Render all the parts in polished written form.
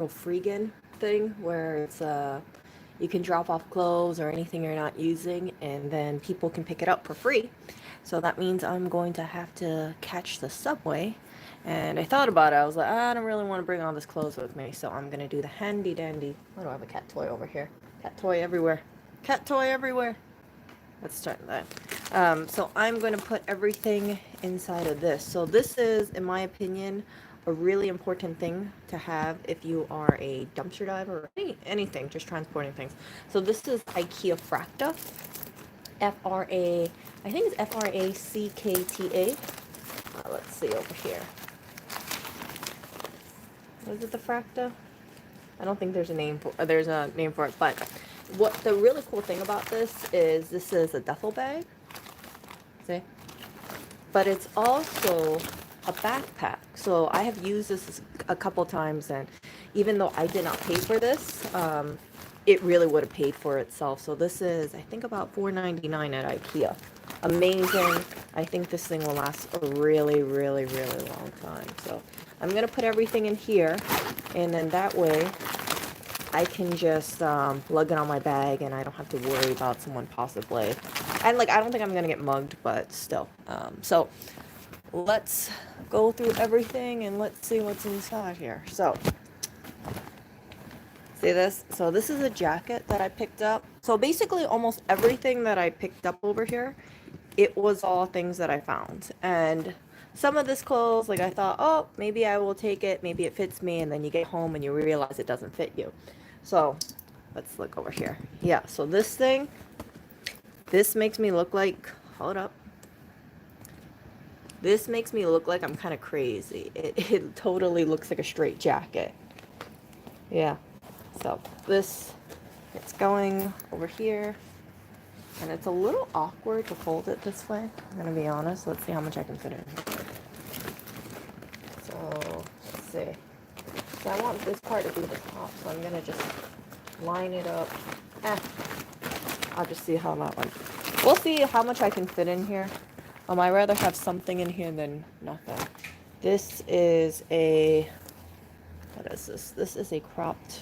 little freegan thing where it's you can drop off clothes or anything you're not using, and then people can pick it up for free. So that means I'm going to have to catch the subway. And I thought about it. I was like, I don't really want to bring all this clothes with me, so I'm gonna do the handy dandy. Why do I have a cat toy over here? Cat toy everywhere. Cat toy everywhere. Let's start that. So I'm going to put everything inside of this. So this is, in my opinion, a really important thing to have if you are a dumpster diver or anything, just transporting things. So this is IKEA Fracta. F-R-A, I think it's F-R-A-C-K-T-A. Let's see over here. Was it the Fracta? I don't think there's a name for it, but what the really cool thing about this is a duffel bag. See? But it's also a backpack. So I have used this a couple times, and even though I did not pay for this, it really would have paid for itself. So this is, I think, about $4.99 at IKEA. Amazing. I think this thing will last a really, really, really long time. So I'm going to put everything in here, and then that way I can just lug it on my bag, and I don't have to worry about someone possibly. And like, I don't think I'm going to get mugged, but still. So let's go through everything and let's see what's inside here. So see this? So this is a jacket that I picked up. So basically almost everything that I picked up over here, it was all things that I found. And some of this clothes, like I thought, oh, maybe I will take it, maybe it fits me, and then you get home and you realize it doesn't fit you. So let's look over here. Yeah, so this thing, this makes me look like, hold up. This makes me look like I'm kind of crazy. It totally looks like a straight jacket. Yeah. So this, it's going over here. And it's a little awkward to fold it this way. I'm going to be honest. Let's see how much I can fit in here. So, let's see. So I want this part to be the top. So I'm going to just line it up. I'll just see how that one. We'll see how much I can fit in here. I'd rather have something in here than nothing. This is a, what is this? This is a cropped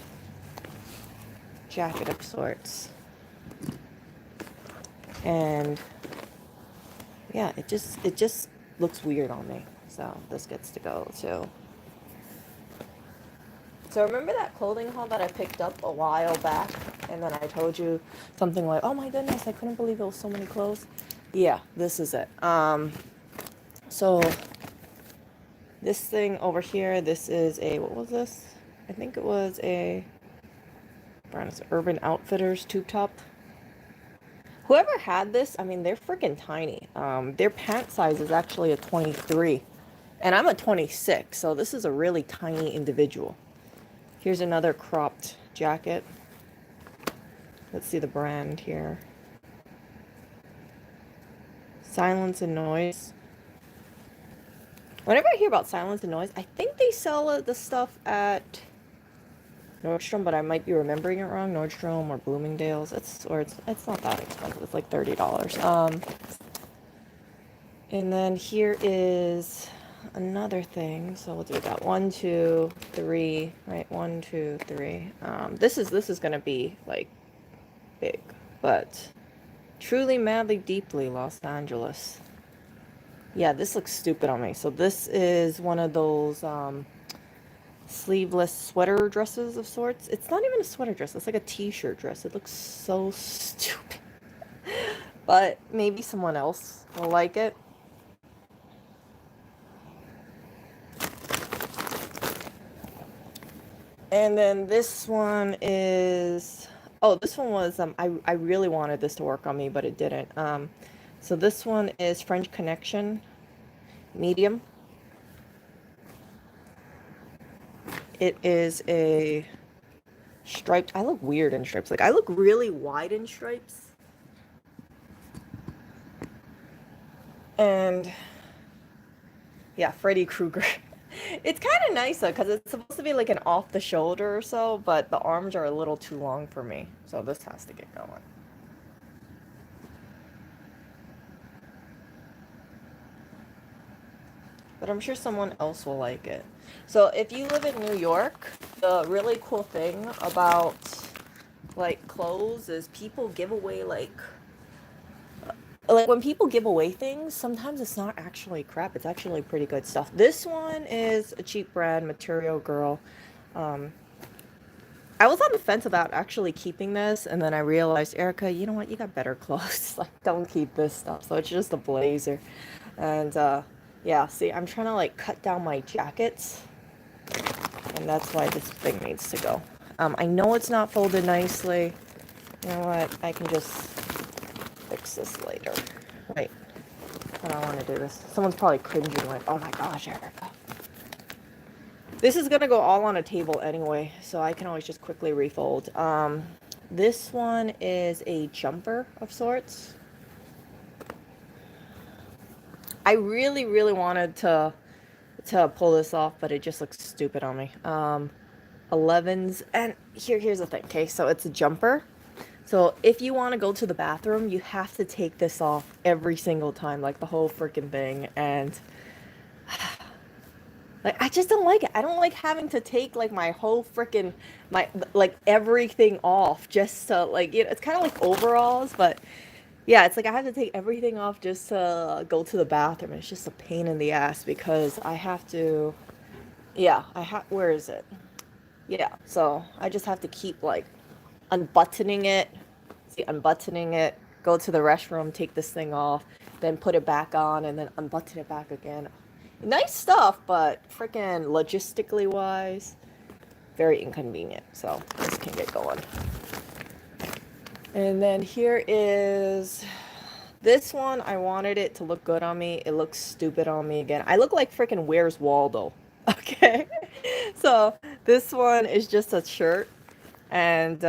jacket of sorts. And yeah, it just looks weird on me. So this gets to go too. So remember that clothing haul that I picked up a while back, and then I told you something like, oh my goodness, I couldn't believe it was so many clothes. Yeah, this is it. So this thing over here, this is a, what was this? I think it was a Urban Outfitters tube top. Whoever had this, I mean, they're freaking tiny. Their pant size is actually a 23, and I'm a 26, so this is a really tiny individual. Here's another cropped jacket. Let's see the brand here. Silence and Noise. Whenever I hear about Silence and Noise, I think they sell the stuff at Nordstrom, but I might be remembering it wrong. Nordstrom or Bloomingdale's. It's not that expensive. It's like $30. And then here is another thing. So we'll do that. 1, 2, 3. Right. 1, 2, 3. This is gonna be like big, but truly, madly, deeply, Los Angeles. Yeah, this looks stupid on me. So this is one of those sleeveless sweater dresses of sorts. It's not even a sweater dress. It's like a t-shirt dress. It looks so stupid. But maybe someone else will like it. And then this one is, oh, this one was, I really wanted this to work on me, but it didn't. So this one is French Connection, medium. It is a striped, I look weird in stripes. Like, I look really wide in stripes. And yeah, Freddy Krueger. It's kind of nice though, because it's supposed to be like an off the shoulder or so, but the arms are a little too long for me. So this has to get going. but I'm sure someone else will like it. So if you live in New York, the really cool thing about like clothes is people give away like when people give away things, sometimes it's not actually crap. It's actually pretty good stuff. This one is a cheap brand, Material Girl. Um, I was on the fence about actually keeping this, and then I realized, Erica, you know what? You got better clothes. Like, don't keep this stuff. So it's just a blazer, and yeah. See, I'm trying to like cut down my jackets, and that's why this thing needs to go. I know it's not folded nicely. You know what? I can just fix this later. Wait, I don't want to do this. Someone's probably cringing like, oh my gosh, Erica. This is gonna go all on a table anyway, so I can always just quickly refold. This one is a jumper of sorts. I really, really wanted to pull this off, but it just looks stupid on me. 11s, and here's the thing, okay? So it's a jumper. So if you want to go to the bathroom, you have to take this off every single time, like the whole freaking thing, and like I just don't like it. I don't like having to take like my whole freaking my like everything off just to like it's kind of like overalls, but yeah, it's like I have to take everything off just to go to the bathroom. It's just a pain in the ass because I have to. Yeah, where is it? Yeah, so I just have to keep like unbuttoning it. See, unbuttoning it. Go to the restroom, take this thing off, then put it back on, and then unbutton it back again. Nice stuff, but freaking logistically wise, very inconvenient. So this can get going. And then here is this one. I wanted it to look good on me. It looks stupid on me again. I look like freaking Where's Waldo. Okay. So this one is just a shirt. And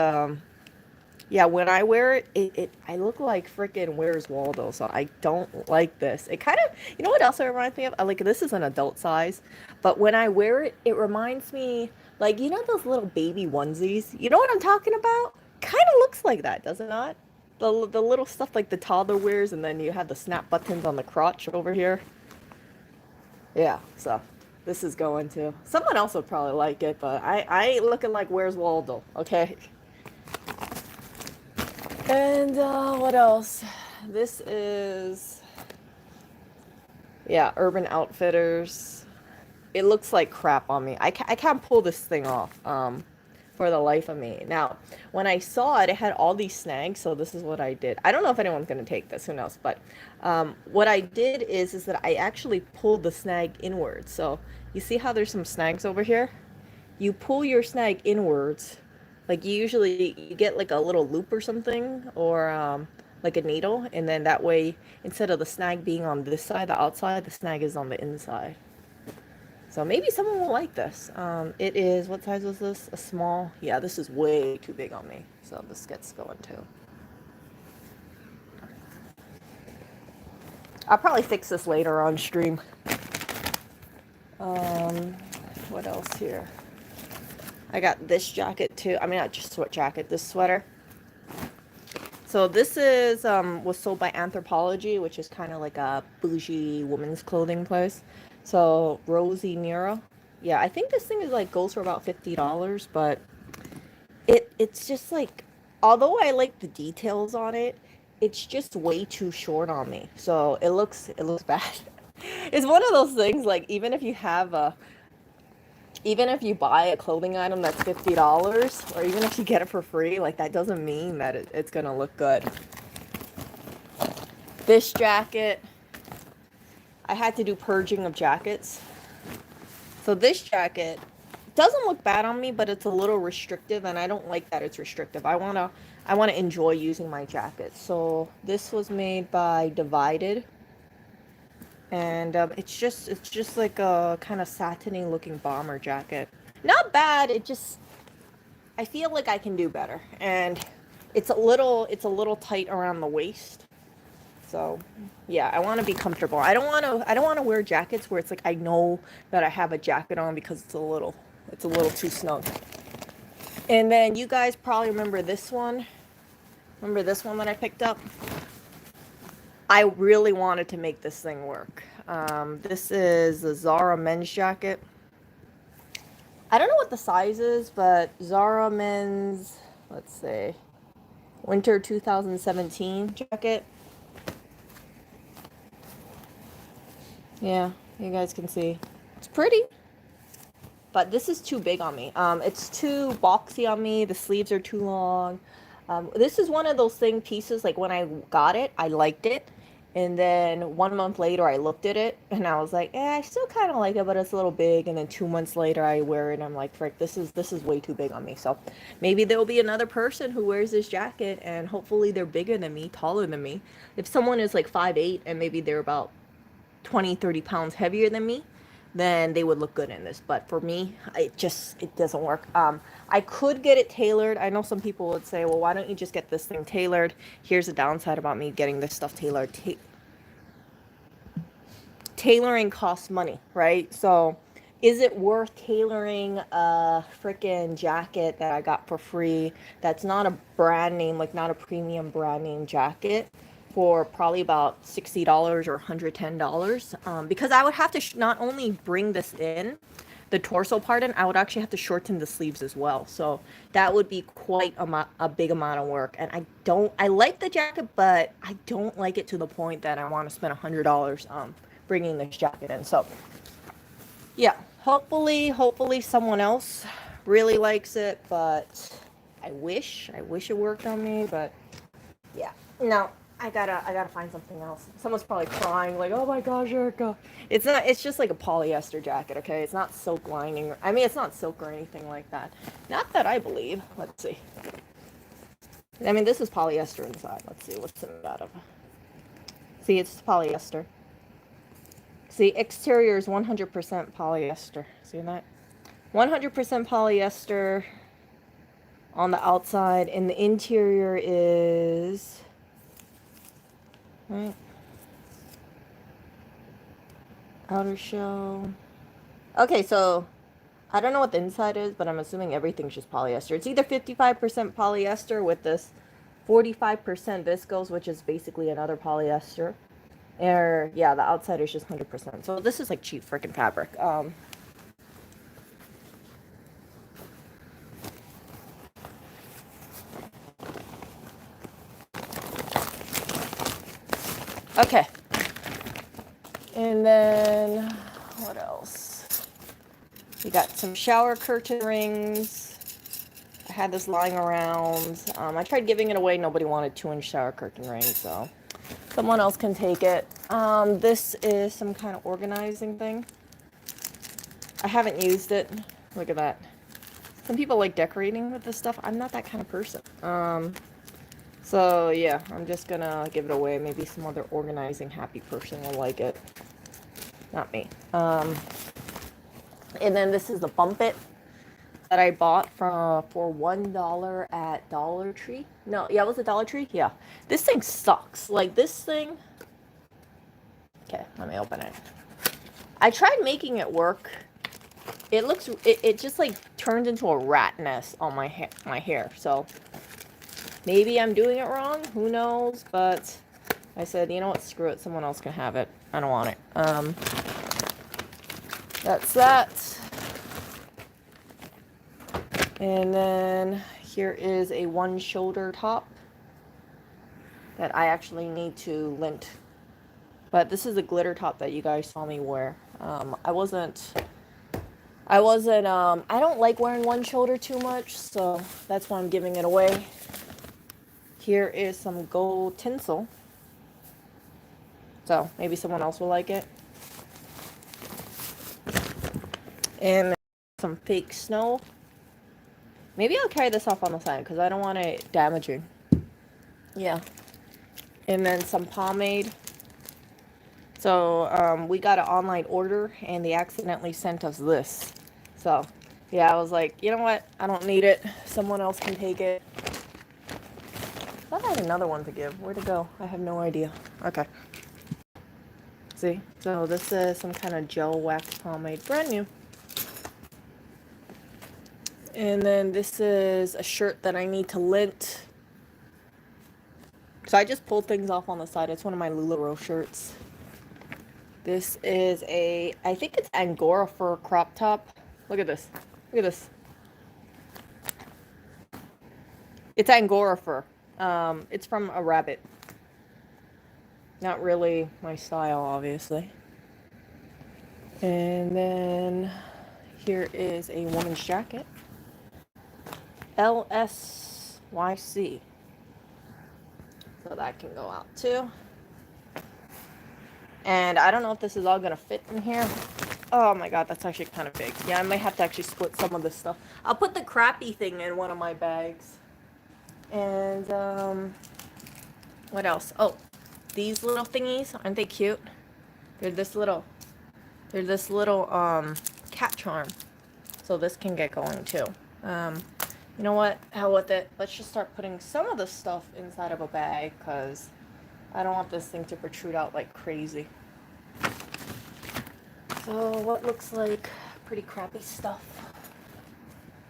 yeah, when I wear it, I look like freaking Where's Waldo, so I don't like this. It kind of, you know what else it reminds me of? Like this is an adult size, but when I wear it, it reminds me like you know those little baby onesies. You know what I'm talking about? Kind of looks like that, does it not? The little stuff like the toddler wears, and then you have the snap buttons on the crotch over here. Yeah, so this is going to. Someone else would probably like it, but I ain't looking like Where's Waldo, okay? And what else? This is, yeah, Urban Outfitters. It looks like crap on me. I can't pull this thing off for the life of me. Now, when I saw it, it had all these snags, so this is what I did. I don't know if anyone's going to take this, who knows, but what I did is that I actually pulled the snag inwards. So you see how there's some snags over here? You pull your snag inwards. Like you get like a little loop or something, or like a needle, and then that way, instead of the snag being on this side, the outside, the snag is on the inside. So maybe someone will like this. It is, what size was this? A small? Yeah, this is way too big on me. So this gets going too. I'll probably fix this later on stream. What else here? I got this jacket too. I mean, not just sweat jacket, this sweater. So this is was sold by Anthropologie, which is kind of like a bougie women's clothing place. So Rosie Nero. Yeah, I think this thing is like goes for about $50, but it's just like, although I like the details on it, it's just way too short on me. So it looks bad. It's one of those things like even if you buy a clothing item that's $50, or even if you get it for free, like that doesn't mean that it's gonna look good. This jacket, I had to do purging of jackets. So this jacket doesn't look bad on me, but it's a little restrictive, and I don't like that it's restrictive. I wanna enjoy using my jacket. So this was made by Divided. And it's just like a kind of satiny looking bomber jacket. Not bad. I feel like I can do better. And it's a little tight around the waist. So yeah, I want to be comfortable. I don't want to wear jackets where it's like I know that I have a jacket on because it's a little too snug. And then you guys probably remember this one. Remember this one that I picked up? I really wanted to make this thing work. This is the Zara men's jacket. I don't know what the size is, but Zara men's, let's see, winter 2017 jacket. Yeah, you guys can see. It's pretty, but this is too big on me. It's too boxy on me. The sleeves are too long. This is one of those pieces, like when I got it, I liked it. And then 1 month later, I looked at it and I was like, I still kind of like it, but it's a little big. And then 2 months later, I wear it and I'm like, frick, this is way too big on me. So maybe there'll be another person who wears this jacket and hopefully they're bigger than me, taller than me. If someone is like 5'8" and maybe they're about 20-30 pounds heavier than me, then they would look good in this. But for me, it doesn't work. I could get it tailored. I know some people would say, well, why don't you just get this thing tailored? Here's the downside about me getting this stuff tailored. Tailoring costs money, right? So is it worth tailoring a freaking jacket that I got for free that's not a brand name, like not a premium brand name jacket, for probably about $60 or $110? Because I would have to not only bring this in, the torso part in, I would actually have to shorten the sleeves as well. So that would be quite a big amount of work. And I like the jacket, but I don't like it to the point that I want to spend $100 bringing this jacket in. So yeah, hopefully someone else really likes it, but I wish it worked on me, but yeah, no, I gotta find something else. Someone's probably crying like, oh my gosh, Erica. It's not, it's just like a polyester jacket, okay? It's not silk lining. I mean, it's not silk or anything like that. Not that I believe. Let's see. I mean, this is polyester inside. Let's see what's in that of. See, it's polyester. See, exterior is 100% polyester. See that? 100% polyester on the outside, and the interior is, right, outer shell. Okay, so I don't know what the inside is, but I'm assuming everything's just polyester. It's either 55% polyester with this 45% viscose, which is basically another polyester. Or, yeah, the outside is just 100%. So this is like cheap freaking fabric. Okay. And then, what else? We got some shower curtain rings. I had this lying around. I tried giving it away. Nobody wanted 2-inch shower curtain rings, so someone else can take it. This is some kind of organizing thing. I haven't used it. Look at that. Some people like decorating with this stuff. I'm not that kind of person. So yeah, I'm just gonna give it away. Maybe some other organizing happy person will like it. Not me. And then this is the Bump It that I bought for $1 at Dollar Tree. No, yeah, was it Dollar Tree? Yeah. This thing sucks. Like this thing. Okay, let me open it. I tried making it work. It looks, it just like turned into a rat nest on my hair. So maybe I'm doing it wrong. Who knows? But I said, you know what? Screw it. Someone else can have it. I don't want it. That's that. And then here is a one shoulder top that I actually need to lint. But this is a glitter top that you guys saw me wear. I don't like wearing one shoulder too much, so that's why I'm giving it away. Here is some gold tinsel. So maybe someone else will like it. And some fake snow. Maybe I'll carry this off on the side because I don't want it damaging. Yeah. And then some pomade. So we got an online order and they accidentally sent us this. So yeah, I was like, you know what? I don't need it. Someone else can take it. I thought I had another one to give. Where'd it go? I have no idea. Okay. See? So this is some kind of gel wax pomade. Brand new. And then this is a shirt that I need to lint. So I just pulled things off on the side. It's one of my LuLaRoe shirts. This is a, I think it's Angora fur crop top. Look at this. Look at this. It's Angora fur. It's from a rabbit. Not really my style, obviously. And then here is a woman's jacket. LSYC. So that can go out too. And I don't know if this is all gonna fit in here. Oh my god, that's actually kind of big. Yeah, I might have to actually split some of this stuff. I'll put the crappy thing in one of my bags. And what else? Oh, these little thingies, aren't they cute? They're this little cat charm. So this can get going too. You know what? Hell with it. Let's just start putting some of the stuff inside of a bag, because I don't want this thing to protrude out like crazy. So what looks like pretty crappy stuff.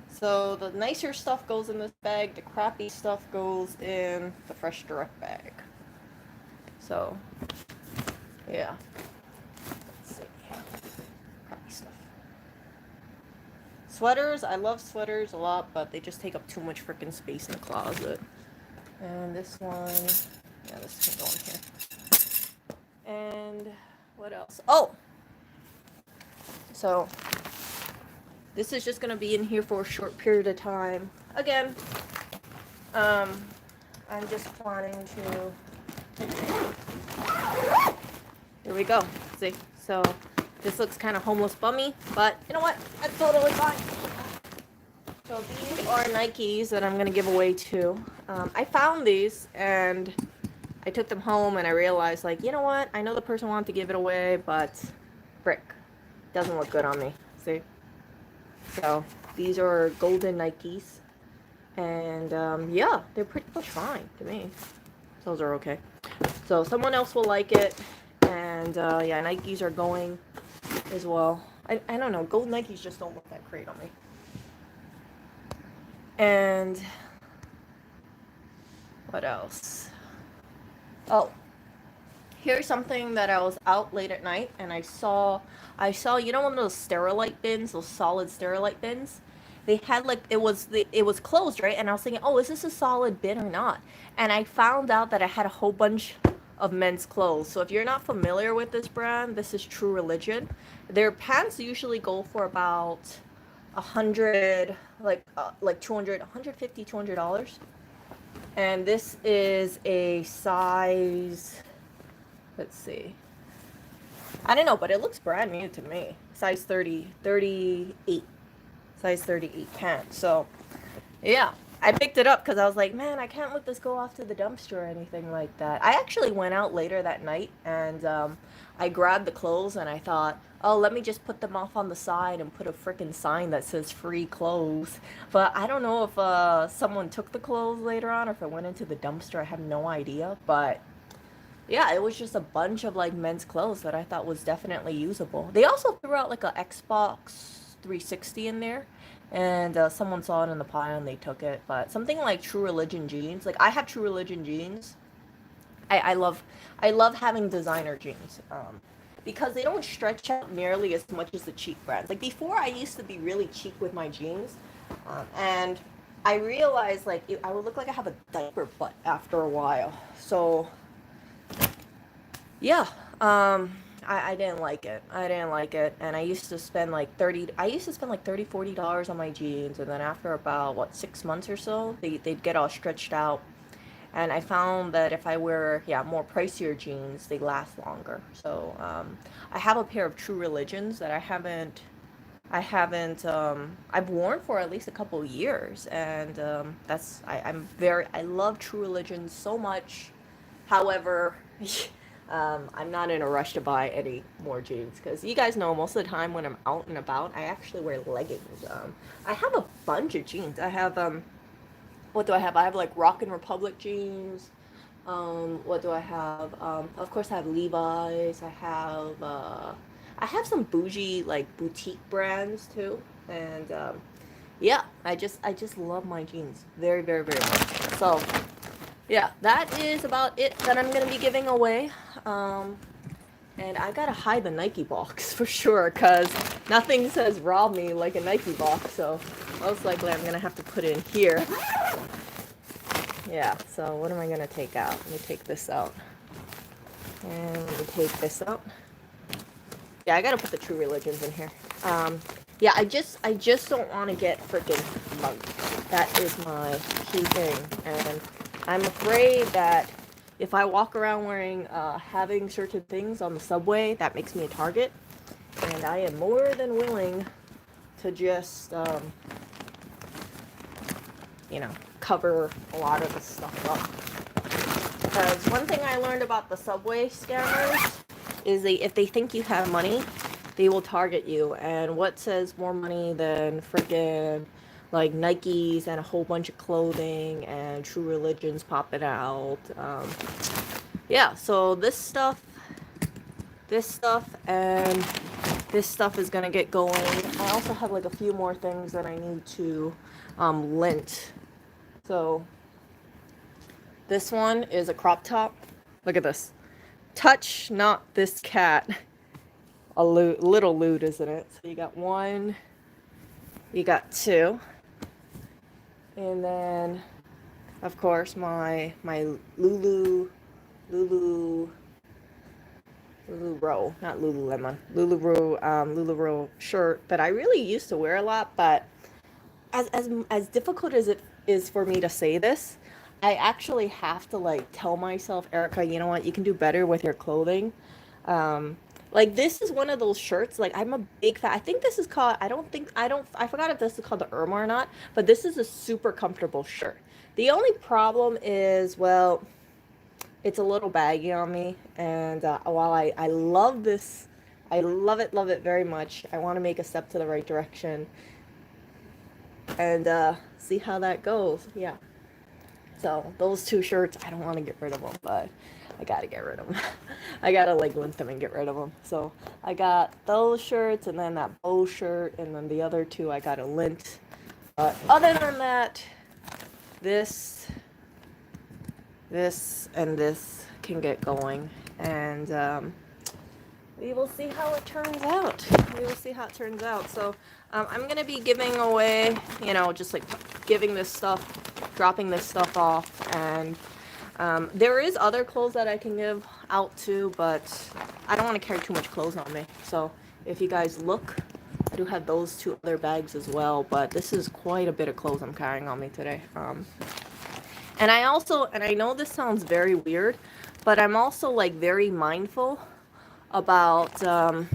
So the nicer stuff goes in this bag, the crappy stuff goes in the Fresh Direct bag. So, yeah. Let's see. Crappy stuff. Sweaters, I love sweaters a lot, but they just take up too much freaking space in the closet. And this one, yeah, this can go in here. And what else? Oh! So, this is just going to be in here for a short period of time. Again, I'm just planning to... Here we go. See? So, this looks kind of homeless bummy, but you know what? That's totally fine. So, these are Nikes that I'm going to give away too. I found these, and I took them home, and I realized, like, you know what? I know the person wanted to give it away, but frick. Doesn't look good on me. See? So, these are golden Nikes. And, yeah, they're pretty much fine to me. Those are okay. So, someone else will like it. And, yeah, Nikes are going as well. I don't know. Gold Nikes just don't look that great on me. And, what else? Oh. Here's something that I was out late at night and I saw, you know, one of those Sterilite bins, those solid Sterilite bins? They had like, it was closed, right? And I was thinking, oh, is this a solid bin or not? And I found out that I had a whole bunch of men's clothes. So if you're not familiar with this brand, this is True Religion. Their pants usually go for about 100, like 200, 150, $200. And this is a size... Let's see. I don't know, but it looks brand new to me. Size 38. Size 38 pants. So, yeah. I picked it up because I was like, man, I can't let this go off to the dumpster or anything like that. I actually went out later that night and I grabbed the clothes and I thought, oh, let me just put them off on the side and put a freaking sign that says free clothes. But I don't know if someone took the clothes later on or if it went into the dumpster. I have no idea. But yeah, it was just a bunch of like men's clothes that I thought was definitely usable. They also threw out like a Xbox 360 in there, and someone saw it in the pile and they took it. But something like True Religion jeans, like I have True Religion jeans. I love having designer jeans because they don't stretch out nearly as much as the cheap brands. Like before, I used to be really cheap with my jeans, and I realized like I would look like I have a diaper butt after a while. So. Yeah, I didn't like it. And I used to spend like $30, $40 on my jeans. And then after about, 6 months or so, they'd get all stretched out. And I found that if I wear, more pricier jeans, they last longer. So, I have a pair of True Religions that I've worn for at least a couple of years. And, I love True Religion so much. However, I'm not in a rush to buy any more jeans because you guys know most of the time when I'm out and about, I actually wear leggings. I have a bunch of jeans. I have, what do I have? I have like Rockin' Republic jeans. What do I have? Of course I have Levi's. I have some bougie, like boutique brands too. And, yeah, I just love my jeans very, very, very much. So, yeah, that is about it that I'm going to be giving away. And I gotta hide the Nike box for sure, because nothing says rob me like a Nike box, so most likely I'm gonna have to put it in here. Yeah, so what am I gonna take out? Let me take this out. And let me take this out. Yeah, I gotta put the True Religions in here. Yeah, I just don't want to get freaking mugged. That is my key thing, and I'm afraid that if I walk around wearing, having certain things on the subway, that makes me a target, and I am more than willing to just, you know, cover a lot of the stuff up. Because one thing I learned about the subway scammers is if they think you have money, they will target you. And what says more money than freaking like Nikes and a whole bunch of clothing and True Religions popping out? Yeah, so this stuff, and this stuff is gonna get going. I also have like a few more things that I need to lint. So this one is a crop top. Look at this. Touch not this cat. A little lewd, isn't it? So you got one, you got two, and then of course my Lulu Row, not Lululemon, Lulu shirt that I really used to wear a lot, but as difficult as it is for me to say this, I actually have to like tell myself, Erica, you know what, you can do better with your clothing. Like this is one of those shirts, like I'm a big fan. I think this is called, I forgot if this is called the Irma or not, but this is a super comfortable shirt. The only problem is, well, it's a little baggy on me, and while I love this, I love it very much. I want to make a step to the right direction and see how that goes. Yeah. So those two shirts, I don't want to get rid of them, but I gotta get rid of them. I gotta like lint them and get rid of them. So I got those shirts, and then that bow shirt, and then the other two I gotta lint. But other than that, this, and this can get going, and we will see how it turns out. We will see how it turns out. So I'm gonna be giving away, you know, just like giving this stuff, dropping this stuff off, and there is other clothes that I can give out to, but I don't want to carry too much clothes on me. So if you guys look, I do have those two other bags as well, but this is quite a bit of clothes I'm carrying on me today. And I know this sounds very weird, but I'm also like very mindful about, look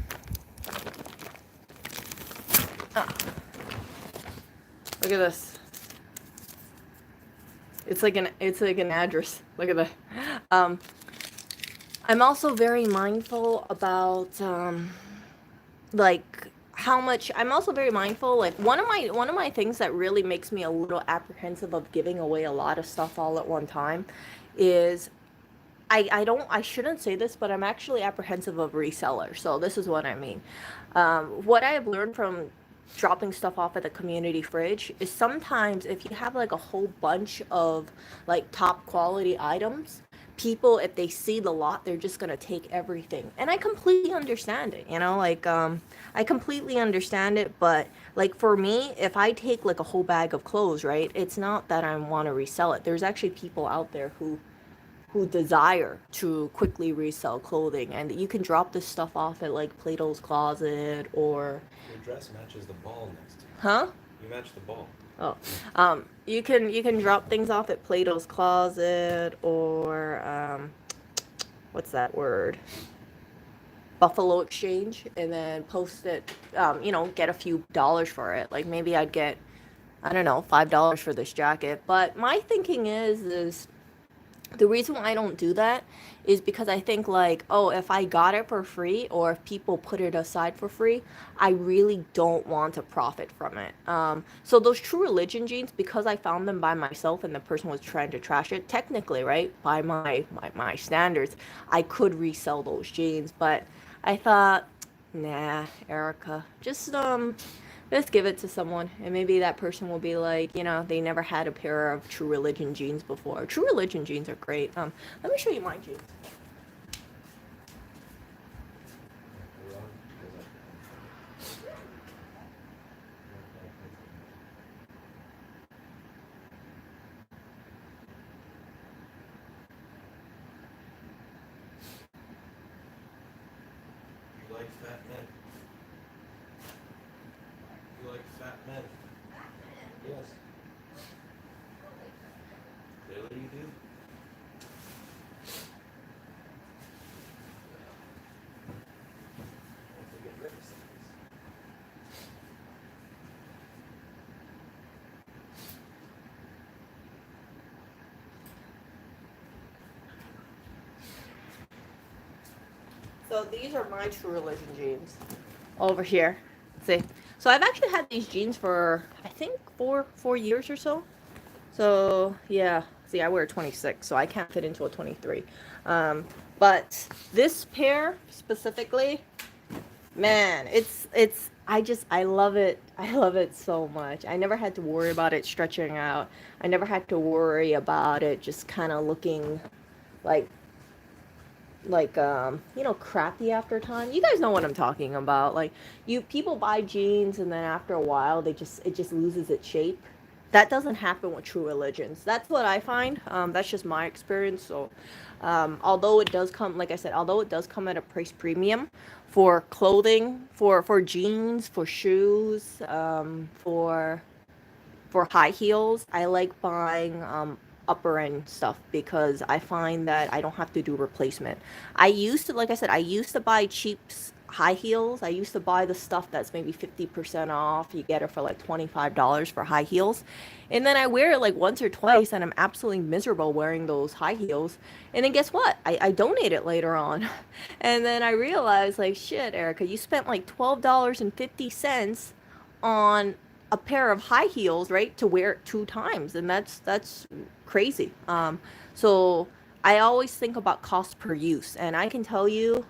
at this. It's like an address. Look at that. I'm also very mindful about like how much. I'm also very mindful. Like one of my things that really makes me a little apprehensive of giving away a lot of stuff all at one time is I shouldn't say this, but I'm actually apprehensive of resellers. So this is what I mean. What I have learned from dropping stuff off at the community fridge is sometimes if you have like a whole bunch of like top quality items, people, if they see the lot, they're just gonna take everything. And I completely understand it, you know, like I completely understand it, but like for me, if I take like a whole bag of clothes, right, it's not that I want to resell it. There's actually people out there who desire to quickly resell clothing, and you can drop this stuff off at like Plato's Closet or your dress matches the ball next to you. Huh? You match the ball. Oh, you can drop things off at Plato's Closet or what's that word? Buffalo Exchange, and then post it. You know, get a few dollars for it. Like maybe I'd get, I don't know, $5 for this jacket. But my thinking is the reason why I don't do that is because I think like, oh, if I got it for free or if people put it aside for free, I really don't want to profit from it. So those True Religion jeans, because I found them by myself and the person was trying to trash it, technically, right, by my standards, I could resell those jeans. But I thought, nah, Erica, just give it to someone, and maybe that person will be like, you know, they never had a pair of True Religion jeans before. True Religion jeans are great. Let me show you my jeans. like fat men? You like fat men? Yes. Really, you do? Don't forget your exercise. So these are my True Religion jeans over here. See, so I've actually had these jeans for I think four years or so. So yeah, see, I wear 26, so I can't fit into a 23. But this pair specifically, man, I love it. I love it so much. I never had to worry about it stretching out. I never had to worry about it just kind of looking like crappy after time. You guys know what I'm talking about. Like, you people buy jeans and then after a while it just loses its shape. That doesn't happen with True Religions. That's what I find. That's just my experience. So although it does come, like I said, although it does come at a price premium for clothing, for jeans, for shoes, for high heels, I like buying upper end stuff because I find that I don't have to do replacement. I used to, like I said, I used to buy cheap high heels. I used to buy the stuff that's maybe 50% off. You get it for like $25 for high heels. And then I wear it like once or twice and I'm absolutely miserable wearing those high heels. And then guess what? I donate it later on. And then I realized, like, shit, Erica, you spent like $12.50 on a pair of high heels, right, to wear it two times, and that's crazy. So I always think about cost per use, and I can tell you,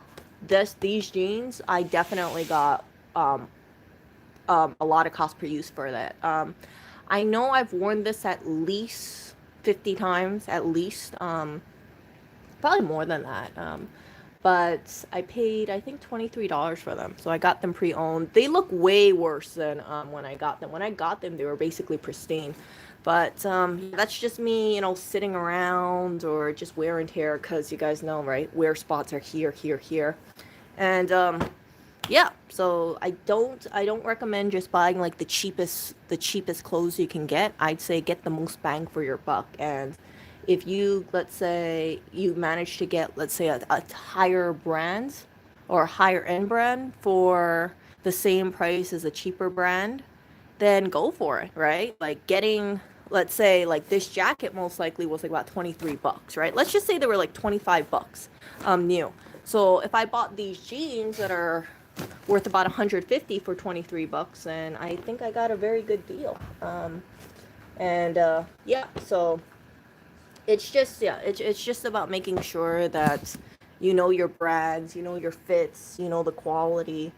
these jeans, I definitely got a lot of cost per use for that. I know I've worn this at least 50 times, at least, probably more than that. But I paid, I think, $23 for them. So I got them pre-owned. They look way worse than when I got them. When I got them, they were basically pristine. But that's just me, sitting around or just wear and tear because you guys know, right? Wear spots are here, here, here. And yeah, so I don't recommend just buying like the cheapest clothes you can get. I'd say get the most bang for your buck. And if you, let's say you manage to get, let's say, a higher brand or a higher end brand for the same price as a cheaper brand, then go for it, right? Like getting, let's say, like this jacket most likely was like about 23 bucks, right? Let's just say they were like 25 bucks new. So if I bought these jeans that are worth about 150 for 23 bucks, and I think I got a very good deal. And yeah, so it's just about making sure that you know your brands, you know your fits, you know the quality,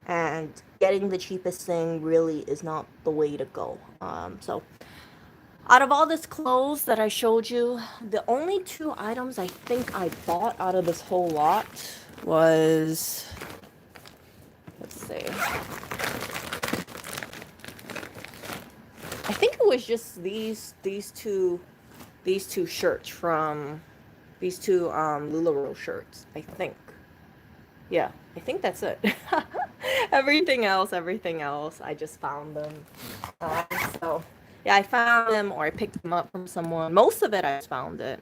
and getting the cheapest thing really is not the way to go. So out of all this clothes that I showed you, the only two items I think I bought out of this whole lot was, let's see, I think it was just these two shirts from these two LuLaRoe shirts, I think. Yeah, I think that's it. Everything else, I just found them. Um, so, yeah, I found them or I picked them up from someone. Most of it, I just found it.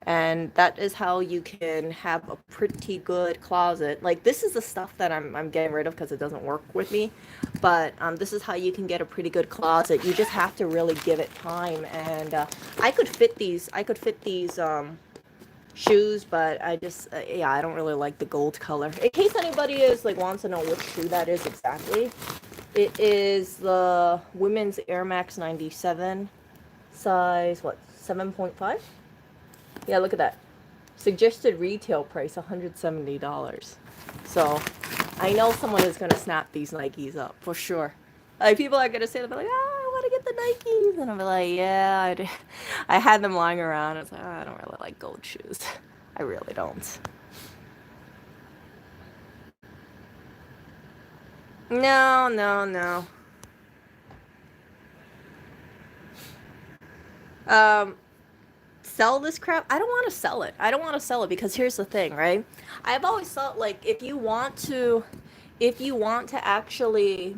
And that is how you can have a pretty good closet. Like, this is the stuff that I'm getting rid of because it doesn't work with me. But this is how you can get a pretty good closet. You just have to really give it time. And I could fit these. Shoes, but I just yeah, I don't really like the gold color. In case anybody is like wants to know which shoe that is exactly, it is the women's Air Max 97, size what, 7.5. Yeah, look at that. Suggested retail price $170. So I know someone is gonna snap these Nikes up for sure. Like, people are gonna say, they'll be like, "Ah, I want to get the Nikes," and I'll be like, "Yeah, I had them lying around." It's like, oh, I don't really like gold shoes. I really don't. No, no, no. Um, sell this crap, I don't want to sell it. I don't want to sell it because here's the thing, right? I've always thought like if you want to actually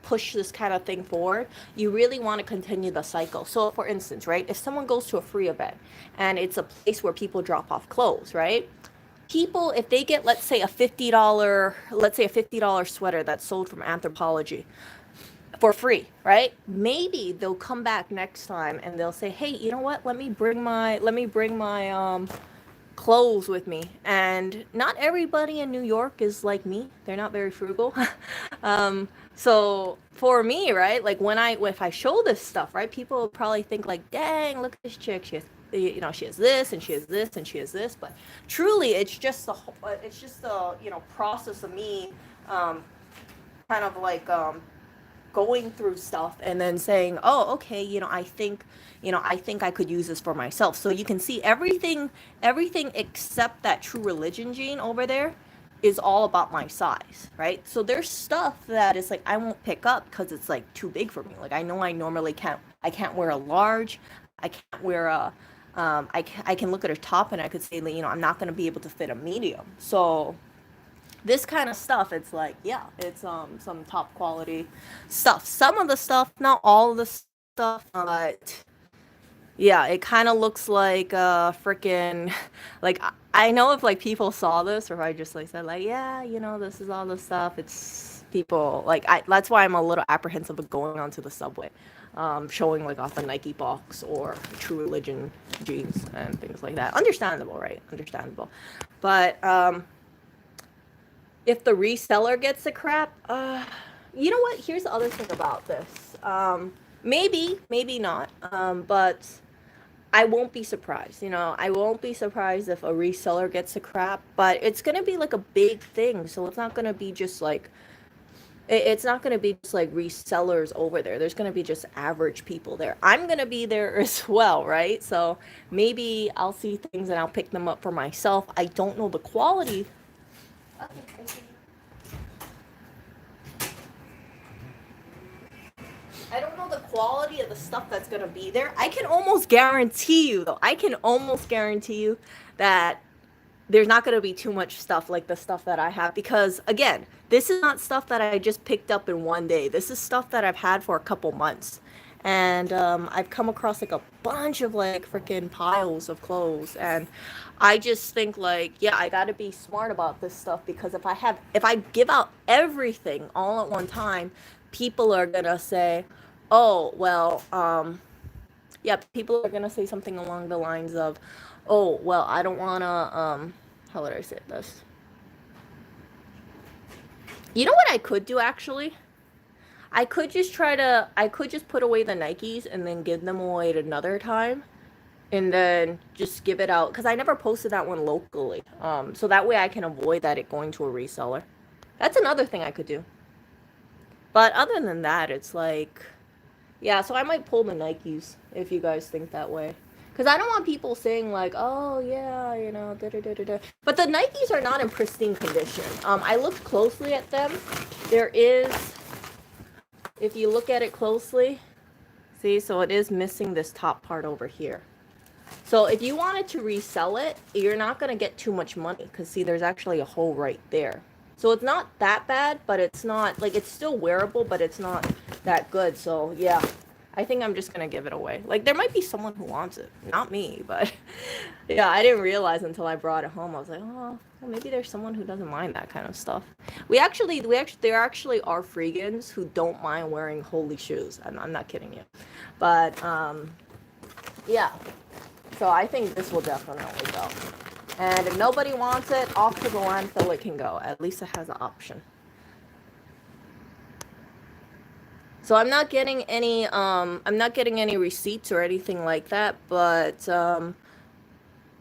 push this kind of thing forward, you really want to continue the cycle. So, for instance, right, if someone goes to a free event and it's a place where people drop off clothes, right? People, if they get, let's say a $50 sweater that's sold from Anthropology for free, right? Maybe they'll come back next time and they'll say, hey, you know what? Let me bring my clothes with me. And not everybody in New York is like me. They're not very frugal. So for me, right, like if I show this stuff, right, people will probably think like, dang, look at this chick. She has, she has this and she has this and she has this. But truly, it's just the process of me, kind of like, going through stuff and then saying, oh, okay, I think I could use this for myself. So you can see everything except that true religion gene over there is all about my size, right? So there's stuff that is like I won't pick up because it's like too big for me. Like I know I normally I can't wear a large. I can't wear I can look at a top and I could say, I'm not going to be able to fit a medium. So this kind of stuff, it's like, yeah, it's some top quality stuff. Some of the stuff, not all of the stuff, but yeah, it kind of looks like freaking like I know if like people saw this or if I just like said like, yeah, this is all the stuff. It's people like that's why I'm a little apprehensive of going onto the subway, showing like off the Nike box or True Religion jeans and things like that. Understandable, right? Understandable, but if the reseller gets the crap, you know what? Here's the other thing about this. Maybe not. But I won't be surprised. I won't be surprised if a reseller gets the crap. But it's gonna be like a big thing, so it's not gonna be just like it's not gonna be just like resellers over there. There's gonna be just average people there. I'm gonna be there as well, right? So maybe I'll see things and I'll pick them up for myself. I don't know the quality. I don't know the quality of the stuff that's going to be there. I can almost guarantee you, though, that there's not going to be too much stuff like the stuff that I have. Because, again, this is not stuff that I just picked up in one day. This is stuff that I've had for a couple months. And I've come across like a bunch of like freaking piles of clothes. And I just think like, yeah, I got to be smart about this stuff. Because if I give out everything all at one time, people are going to say, oh, well, yeah, people are going to say something along the lines of, oh, well, I don't want to, how would I say this? You know what I could do, actually? I could just put away the Nikes and then give them away at another time. And then just give it out. Because I never posted that one locally. So that way I can avoid that it going to a reseller. That's another thing I could do. But other than that, it's like, yeah, so I might pull the Nikes if you guys think that way. Because I don't want people saying like, oh, yeah, da da da da da. But the Nikes are not in pristine condition. I looked closely at them. There is, if you look at it closely, see, so it is missing this top part over here. So if you wanted to resell it, you're not going to get too much money. Because, see, there's actually a hole right there. So it's not that bad, but it's not, like, it's still wearable, but it's not that good. So, yeah, I think I'm just going to give it away. Like, there might be someone who wants it. Not me, but, yeah, I didn't realize until I brought it home. I was like, oh, well, maybe there's someone who doesn't mind that kind of stuff. There actually are freegans who don't mind wearing holy shoes. I'm not kidding you. But, yeah. So I think this will definitely go. And if nobody wants it, off to the landfill it can go. At least it has an option. So I'm not getting any receipts or anything like that, but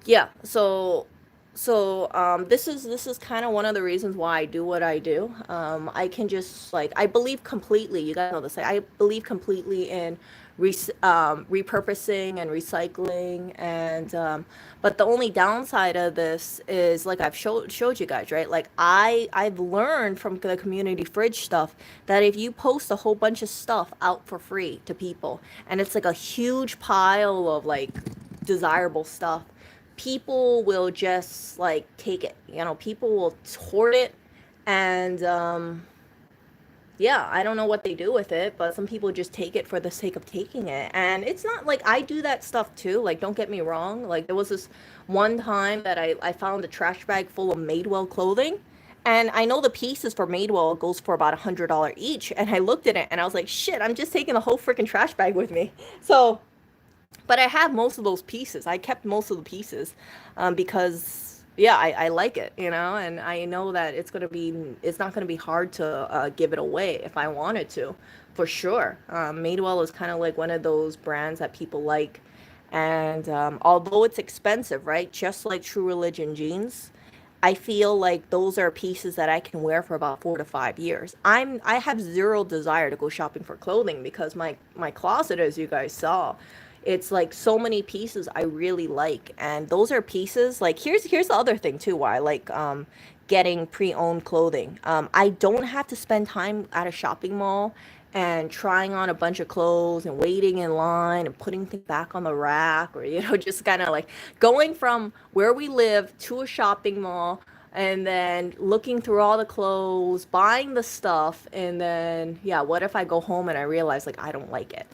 yeah, so this is kind of one of the reasons why I do what I do. I can just like, I believe completely, you guys know this, I believe completely in repurposing and recycling, and but the only downside of this is, like I've showed you guys, right? Like I've learned from the community fridge stuff that if you post a whole bunch of stuff out for free to people, and it's like a huge pile of like desirable stuff, people will just like take it. People will hoard it, and yeah, I don't know what they do with it, but some people just take it for the sake of taking it. And it's not like I do that stuff too. Like, don't get me wrong. Like, there was this one time that I found a trash bag full of Madewell clothing. And I know the pieces for Madewell goes for about $100 each. And I looked at it and I was like, shit, I'm just taking the whole freaking trash bag with me. So, but I have most of those pieces. I kept most of the pieces because yeah, I like it, and I know that it's not gonna be hard to give it away if I wanted to, for sure. Madewell is kind of like one of those brands that people like, and although it's expensive, right? Just like True Religion jeans, I feel like those are pieces that I can wear for about 4 to 5 years. I have zero desire to go shopping for clothing because my closet, as you guys saw, it's like so many pieces I really like, and those are pieces like here's the other thing too why I like getting pre-owned clothing. I don't have to spend time at a shopping mall and trying on a bunch of clothes and waiting in line and putting things back on the rack, or just kind of like going from where we live to a shopping mall and then looking through all the clothes, buying the stuff, and then yeah, what if I go home and I realize like I don't like it?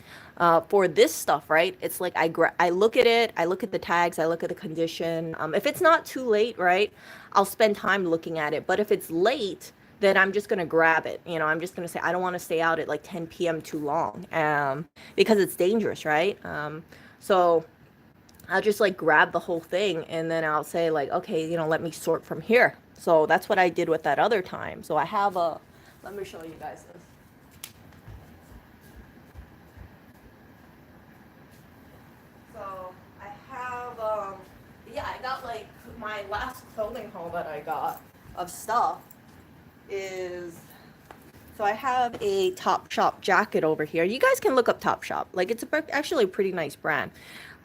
For this stuff, right? It's like I look at it, I look at the tags, I look at the condition. If it's not too late, right, I'll spend time looking at it. But if it's late, then I'm just gonna grab it. I'm just gonna say I don't want to stay out at like 10 p.m. too long, because it's dangerous, right? So I'll just like grab the whole thing and then I'll say like, okay, let me sort from here. So that's what I did with that other time. So I have let me show you guys this. So I have, yeah, I got like my last clothing haul that I got of stuff is, so I have a Topshop jacket over here. You guys can look up Topshop. Like, it's actually a pretty nice brand.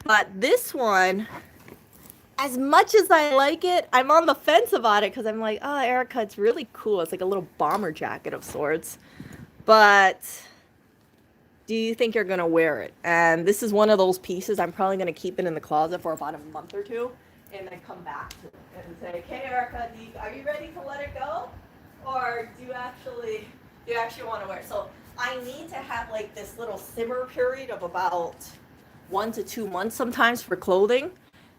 But this one, as much as I like it, I'm on the fence about it because I'm like, oh, Erica, it's really cool. It's like a little bomber jacket of sorts. But do you think you're going to wear it? And this is one of those pieces. I'm probably going to keep it in the closet for about a month or two and then come back to it and say, okay, Erica, are you ready to let it go? Or do you actually want to wear it? So I need to have like this little simmer period of about 1 to 2 months sometimes for clothing,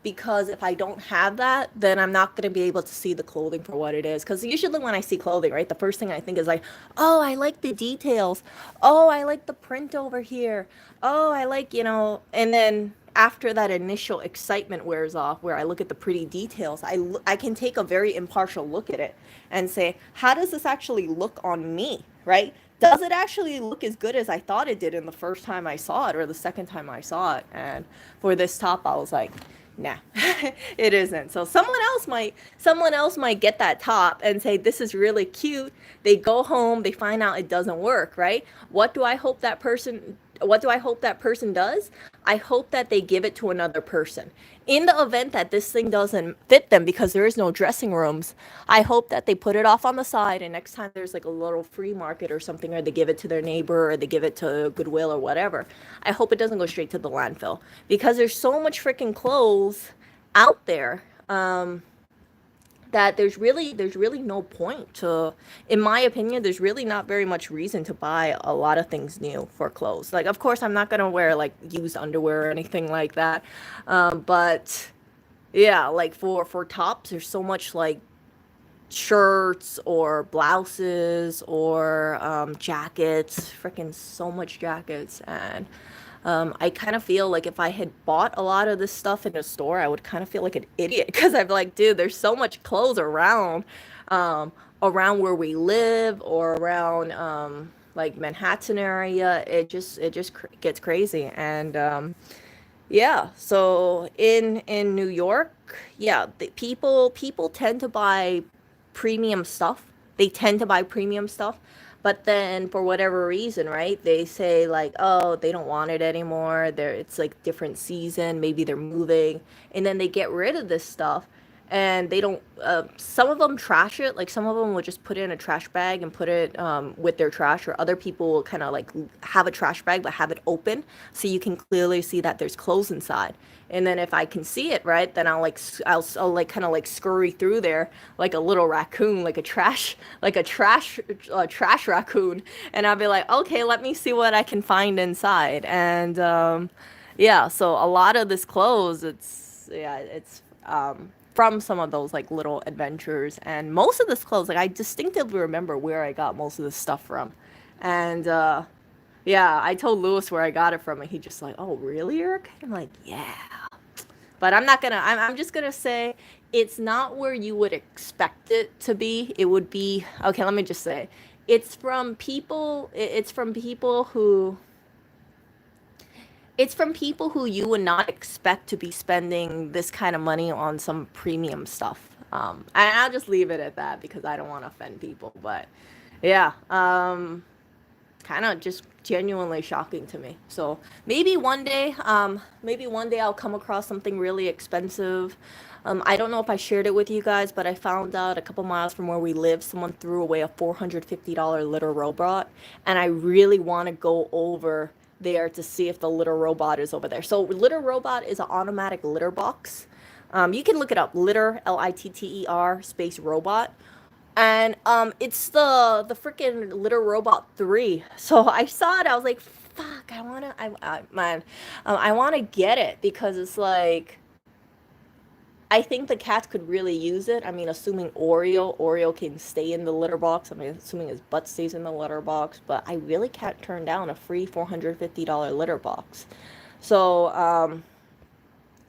because if I don't have that, then I'm not going to be able to see the clothing for what it is. Because usually when I see clothing, right, the first thing I think is like, oh, I like the details. Oh, I like the print over here. Oh, I like, and then after that initial excitement wears off, where I look at the pretty details, I can take a very impartial look at it and say, how does this actually look on me, right? Does it actually look as good as I thought it did in the first time I saw it or the second time I saw it? And for this top, I was like, nah, it isn't. So someone else might get that top and say, this is really cute. They go home, they find out it doesn't work, right? What do I hope that person does? I hope that they give it to another person. In the event that this thing doesn't fit them because there is no dressing rooms, I hope that they put it off on the side, and next time there's like a little free market or something, or they give it to their neighbor, or they give it to Goodwill or whatever, I hope it doesn't go straight to the landfill, because there's so much freaking clothes out there, that there's really no point to, in my opinion, there's really not very much reason to buy a lot of things new for clothes. Like, of course, I'm not gonna wear like used underwear or anything like that, but yeah, like for tops, there's so much like shirts or blouses or jackets, freaking so much jackets. And I kind of feel like if I had bought a lot of this stuff in a store, I would kind of feel like an idiot, because I'm like, dude, there's so much clothes around where we live, or around like Manhattan area. It just gets crazy. And yeah, so in New York, yeah, the people tend to buy premium stuff. They tend to buy premium stuff, but then for whatever reason, right? They say like, oh, they don't want it anymore. It's like different season, maybe they're moving, and then they get rid of this stuff. and they don't, some of them trash it. Like some of them will just put it in a trash bag and put it with their trash, or other people will kind of like have a trash bag but have it open so you can clearly see that there's clothes inside. And then if I can see it, right, then I'll like kind of like scurry through there like a little raccoon, like a trash raccoon, and I'll be like, okay, let me see what I can find inside. And yeah, so a lot of this clothes, it's from some of those like little adventures, and most of this clothes, like I distinctively remember where I got most of this stuff from, and yeah, I told Lewis where I got it from, and he just like, oh really, Eric? I'm like, yeah. But I'm just gonna say it's not where you would expect it to be. It would be, okay, let me just say, it's from people who, it's from people who you would not expect to be spending this kind of money on some premium stuff. And I'll just leave it at that because I don't want to offend people. But yeah, kind of just genuinely shocking to me. So maybe one day I'll come across something really expensive. I don't know if I shared it with you guys, but I found out a couple miles from where we live, someone threw away a $450 litter robot, and I really want to go over there to see if the litter robot is over there. So litter robot is an automatic litter box. You can look it up, litter, Litter space robot, and it's the freaking Litter Robot 3. So I saw it, I was like, fuck, I want to get it because it's like, I think the cats could really use it. I mean, assuming Oreo can stay in the litter box. I mean, assuming his butt stays in the litter box, but I really can't turn down a free $450 litter box. So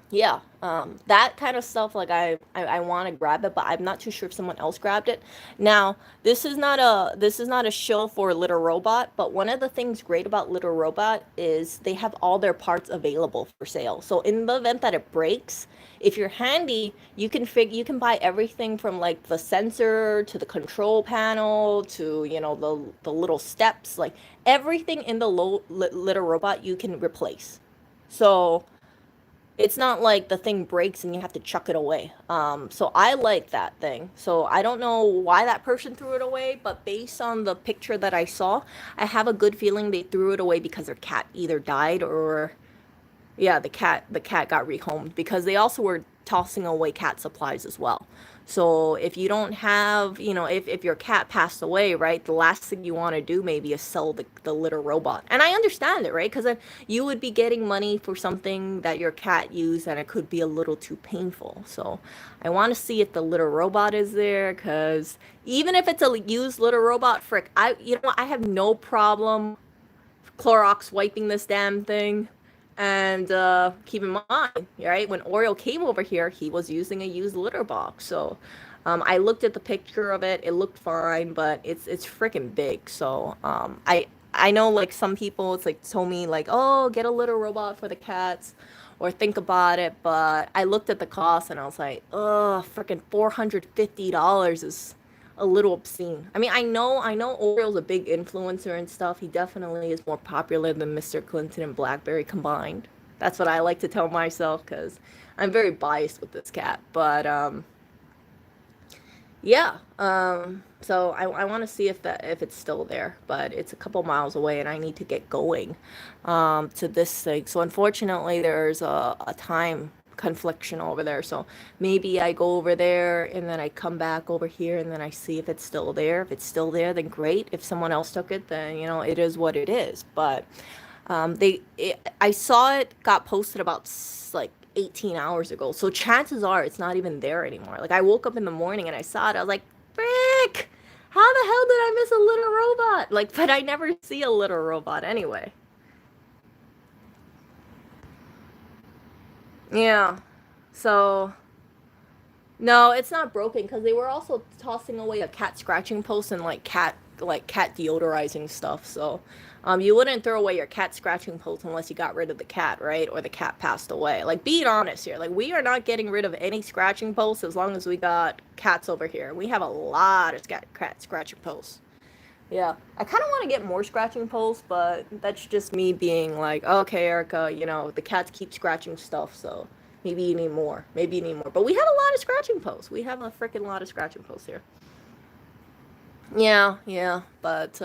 yeah, that kind of stuff, like I want to grab it, but I'm not too sure if someone else grabbed it. Now this is not a show for Little Robot, but one of the things great about Little Robot is they have all their parts available for sale. So in the event that it breaks, if you're handy, you can buy everything from like the sensor to the control panel to, you know, the little steps, like everything in the Little Robot you can replace. So it's not like the thing breaks and you have to chuck it away. So I like that thing. So I don't know why that person threw it away, but based on the picture that I saw, I have a good feeling they threw it away because their cat either died or, yeah, the cat got rehomed, because they also were tossing away cat supplies as well. So if you don't have, you know, if your cat passed away, right, the last thing you want to do maybe is sell the litter robot. And I understand it, right? Because then you would be getting money for something that your cat used and it could be a little too painful. So I want to see if the litter robot is there, because even if it's a used litter robot, frick, I have no problem Clorox wiping this damn thing. And keep in mind, right, when Oreo came over here, he was using a used litter box. So I looked at the picture of it. It looked fine, but it's freaking big. So I know like some people, it's like told me like, oh, get a litter robot for the cats, or think about it. But I looked at the cost and I was like, oh, freaking $450 is a little obscene. I mean, I know Oriole's a big influencer and stuff. He definitely is more popular than Mr. Clinton and BlackBerry combined. That's what I like to tell myself because I'm very biased with this cat. But yeah. So I want to see if it's still there, but it's a couple miles away and I need to get going to this thing. So unfortunately, there's a time confliction over there. So maybe I go over there and then I come back over here and then I see if it's still there. If it's still there, then great. If someone else took it, then you know it is what it is. But I saw it got posted about like 18 hours ago. So chances are it's not even there anymore. Like I woke up in the morning and I saw it. I was like, frick, how the hell did I miss a little robot? Like, but I never see a little robot anyway. Yeah. So no, it's not broken because they were also tossing away a cat scratching post and like cat deodorizing stuff. So you wouldn't throw away your cat scratching post unless you got rid of the cat, right? Or the cat passed away. Like being honest here, like we are not getting rid of any scratching posts as long as we got cats over here. We have a lot of cat scratching posts. Yeah, I kind of want to get more scratching posts, but that's just me being like, okay, Erica, you know, the cats keep scratching stuff, so, Maybe you need more. Maybe you need more. But we have a lot of scratching posts. We have a freaking lot of scratching posts here. Yeah, yeah. But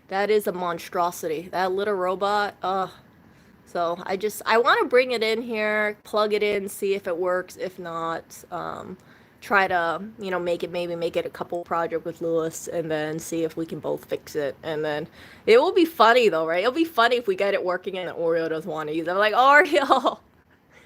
that is a monstrosity. That little robot. So I want to bring it in here, plug it in, see if it works. If not, try to, maybe make it a couple project with Lewis, and then see if we can both fix it. And then it will be funny though, right? It'll be funny if we get it working and Oreo doesn't want to use it. I'm like, Oreo,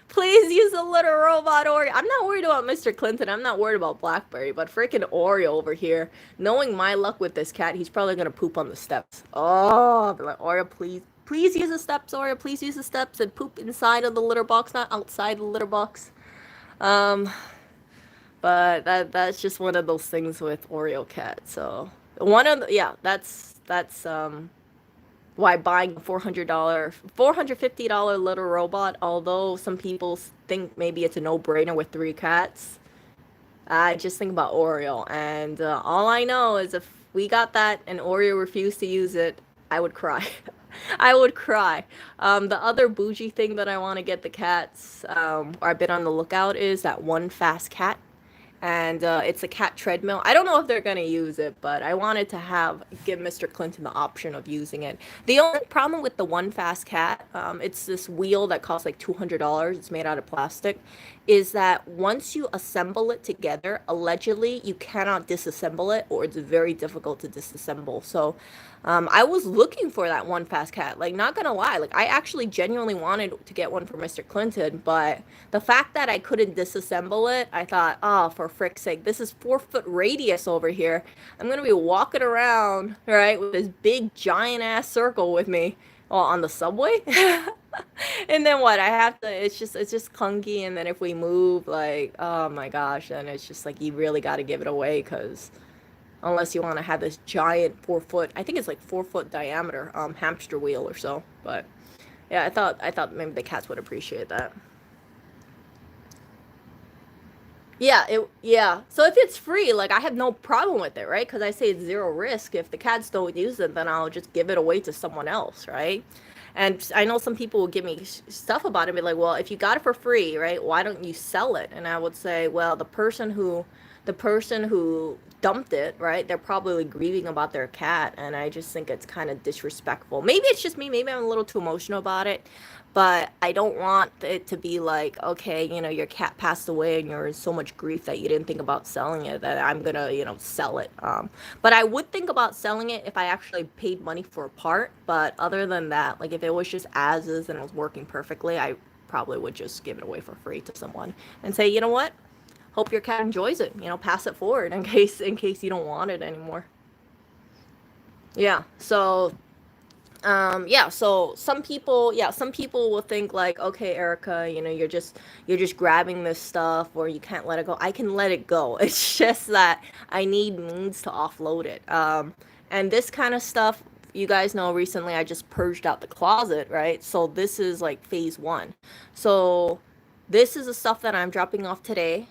please use the little robot Oreo. I'm not worried about Mr. Clinton. I'm not worried about Blackberry, but freaking Oreo over here, knowing my luck with this cat, he's probably gonna poop on the steps. Oh, I'll be like, Oreo, please. Please use the steps, Oreo. Please use the steps and poop inside of the litter box, not outside the litter box. Um, but that's just one of those things with Oreo cat. So that's why buying a $450 little robot. Although some people think maybe it's a no-brainer with 3 cats. I just think about Oreo, and all I know is if we got that and Oreo refused to use it, I would cry. I would cry. The other bougie thing that I want to get the cats, or I've been on the lookout, is that One Fast Cat. And it's a cat treadmill. I don't know if they're going to use it, but I wanted to give Mr. Clinton the option of using it. The only problem with the One Fast Cat, it's this wheel that costs like $200. It's made out of plastic. Is that once you assemble it together, allegedly you cannot disassemble it, or it's very difficult to disassemble. So I was looking for that One Fast Cat. Like, not gonna lie, like I actually genuinely wanted to get one for Mr. Clinton, but the fact that I couldn't disassemble it, I thought, oh, for frick's sake, this is 4-foot radius over here. I'm gonna be walking around, right, with this big giant ass circle with me, on the subway. And then what? I have to. It's just clunky. And then if we move, like, oh my gosh, then it's just like you really got to give it away, because unless you want to have this giant 4-foot, I think it's like 4-foot diameter hamster wheel or so. But yeah, I thought maybe the cats would appreciate that. Yeah. So if it's free, like I have no problem with it, right? Because I say it's zero risk. If the cats don't use it, then I'll just give it away to someone else, right? And I know some people will give me stuff about it, be like, well, if you got it for free, right, why don't you sell it? And I would say, well, the person who dumped it, right, they're probably grieving about their cat, and I just think it's kind of disrespectful. Maybe it's just me, maybe I'm a little too emotional about it, but I don't want it to be like, okay, your cat passed away and you're in so much grief that you didn't think about selling it, that I'm gonna, sell it. But I would think about selling it if I actually paid money for a part. But other than that, like if it was just as is and it was working perfectly, I probably would just give it away for free to someone and say, you know what? Hope your cat enjoys it. Pass it forward in case you don't want it anymore. Yeah. So so some people will think like, okay, Erica, you're just grabbing this stuff, or you can't let it go. I can let it go. It's just that I need means to offload it. And this kind of stuff, you guys know, recently I just purged out the closet, right? So this is like phase 1. So this is the stuff that I'm dropping off today.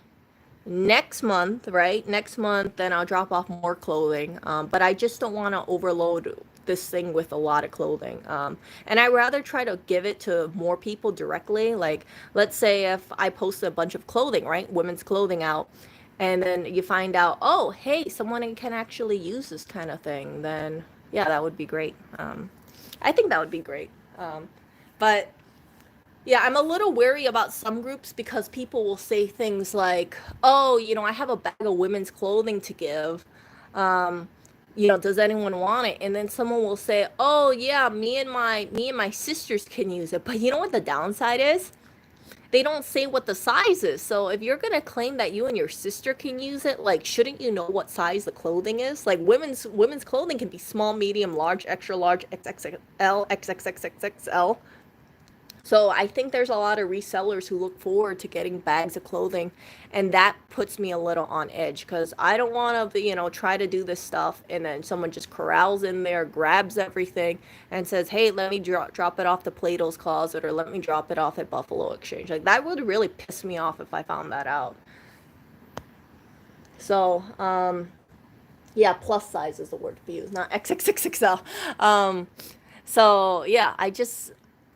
Next month, right? Next month, then I'll drop off more clothing. But I just don't want to overload this thing with a lot of clothing. And I rather try to give it to more people directly. Like, let's say if I post a bunch of clothing, right? Women's clothing out, and then you find out, oh, hey, someone can actually use this kind of thing, then yeah, that would be great. I think that would be great. But yeah, I'm a little wary about some groups, because people will say things like, "Oh, I have a bag of women's clothing to give. Um, does anyone want it?" And then someone will say, "Oh, yeah, me and my sisters can use it." But you know what the downside is? They don't say what the size is. So if you're gonna claim that you and your sister can use it, like, shouldn't you know what size the clothing is? Like, women's clothing can be small, medium, large, extra large, XXL, XXXXXL. So I think there's a lot of resellers who look forward to getting bags of clothing, and that puts me a little on edge, because I don't want to, try to do this stuff and then someone just corrals in there, grabs everything, and says, "Hey, let me drop it off the Plato's Closet, or let me drop it off at Buffalo Exchange." Like, that would really piss me off if I found that out. So, yeah, plus size is the word to use, not XXXXL. So yeah,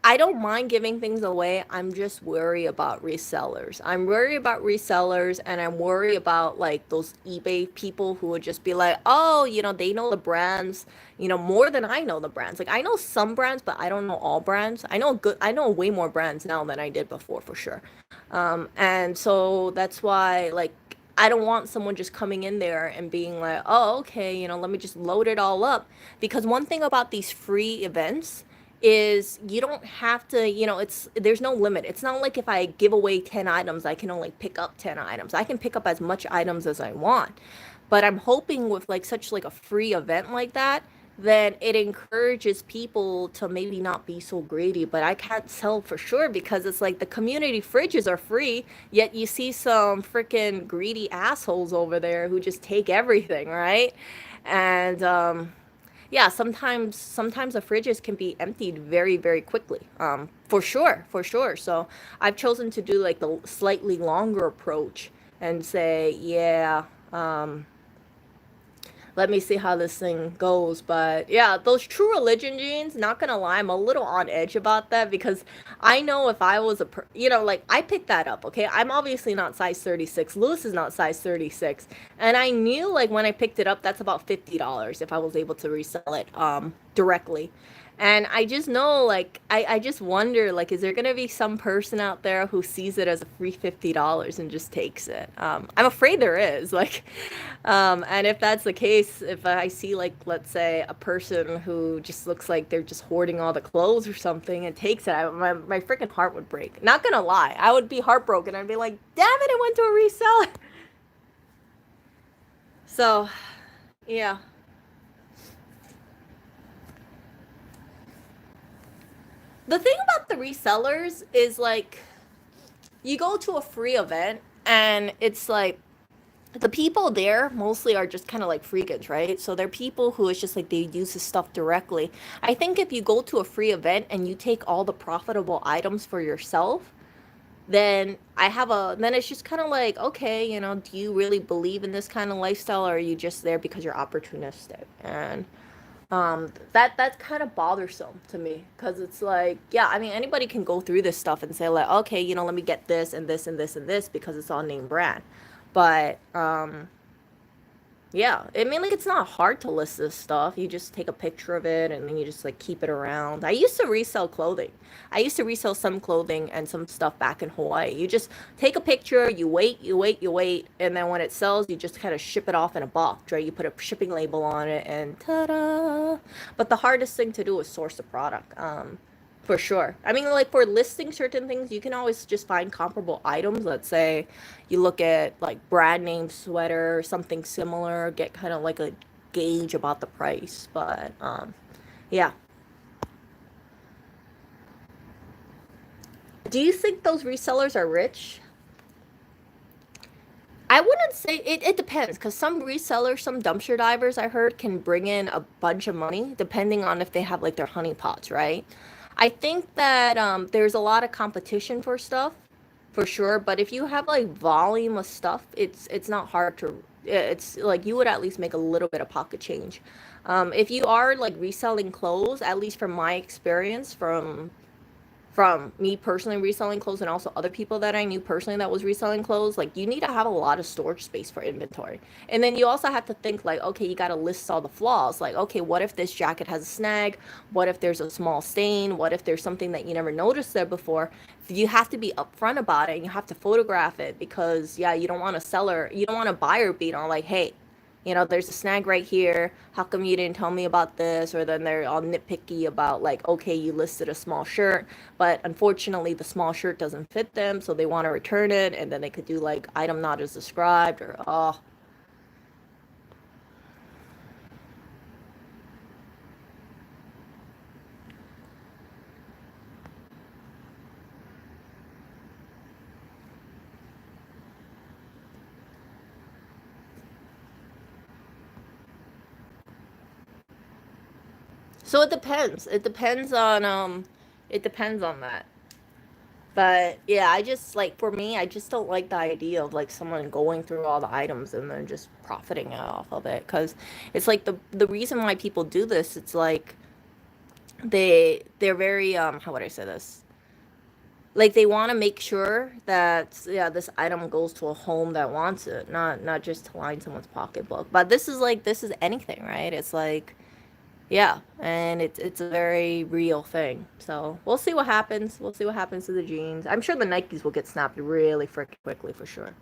I don't mind giving things away. I'm just worried about resellers. I'm worried about resellers, and I'm worried about like those eBay people who would just be like, "Oh, they know the brands, more than I know the brands." Like I know some brands, but I don't know all brands. I know way more brands now than I did before for sure. And so that's why like I don't want someone just coming in there and being like, "Oh, okay, let me just load it all up." Because one thing about these free events is you don't have to, there's no limit. It's not like if I give away 10 items, I can only pick up 10 items. I can pick up as much items as I want. But I'm hoping with like such like a free event like that, then it encourages people to maybe not be so greedy. But I can't tell for sure because it's like the community fridges are free, yet you see some freaking greedy assholes over there who just take everything, right? And yeah, sometimes the fridges can be emptied very, very quickly. For sure, for sure. So I've chosen to do like the slightly longer approach and say, yeah, um, let me see how this thing goes. But yeah, those True Religion jeans, not gonna lie, I'm a little on edge about that because I know if I was like I picked that up, okay? I'm obviously not size 36. Lewis is not size 36. And I knew like when I picked it up, that's about $50 if I was able to resell it directly. And I just know, like, I just wonder, like, is there gonna be some person out there who sees it as a free $50 and just takes it? I'm afraid there is, like, and if that's the case, if I see, like, let's say a person who just looks like they're just hoarding all the clothes or something and takes it, my freaking heart would break. Not gonna lie, I would be heartbroken. I'd be like, damn it, it went to a reseller. So, yeah. The thing about the resellers is like you go to a free event and it's like the people there mostly are just kind of like freakins, right? So they're people who it's just like they use the stuff directly. I think if you go to a free event and you take all the profitable items for yourself, then it's just kind of like, okay, do you really believe in this kind of lifestyle, or are you just there because you're opportunistic? And that's kind of bothersome to me because it's like, yeah, I mean, anybody can go through this stuff and say like, okay, let me get this and this and this and this because it's all name brand. But yeah, I mean, like, it's not hard to list this stuff. You just take a picture of it and then you just like keep it around. I used to resell clothing. I used to resell some clothing and some stuff back in Hawaii. You just take a picture, you wait, you wait, you wait, and then when it sells, you just kind of ship it off in a box, right? You put a shipping label on it and ta-da! But the hardest thing to do is source the product. For sure. I mean, like for listing certain things, you can always just find comparable items. Let's say you look at like brand name sweater or something similar, get kind of like a gauge about the price. But yeah. Do you think those resellers are rich? I wouldn't say it depends because some resellers, some dumpster divers I heard can bring in a bunch of money depending on if they have like their honey pots, right? I think that there's a lot of competition for stuff, for sure. But if you have like volume of stuff, it's not hard to. It's like you would at least make a little bit of pocket change. If you are like reselling clothes, at least from my experience, from me personally reselling clothes and also other people that I knew personally that was reselling clothes, like you need to have a lot of storage space for inventory. And then you also have to think like, okay, you got to list all the flaws. Like, okay, what if this jacket has a snag? What if there's a small stain? What if there's something that you never noticed there before? You have to be upfront about it and you have to photograph it because yeah, you don't want a buyer being on like, hey, there's a snag right here. How come you didn't tell me about this? Or then they're all nitpicky about like, okay, you listed a small shirt, but unfortunately the small shirt doesn't fit them, so they want to return it, and then they could do like item not as described or oh. So it depends. It depends on that. But yeah, I just like for me, I just don't like the idea of like someone going through all the items and then just profiting off of it because it's like the reason why people do this, it's like they're very how would I say this? Like they want to make sure that yeah, this item goes to a home that wants it, not just to line someone's pocketbook. But this is anything, right? It's like yeah, and it's a very real thing. So we'll see what happens. We'll see what happens to the jeans. I'm sure the Nikes will get snapped really freaking quickly for sure.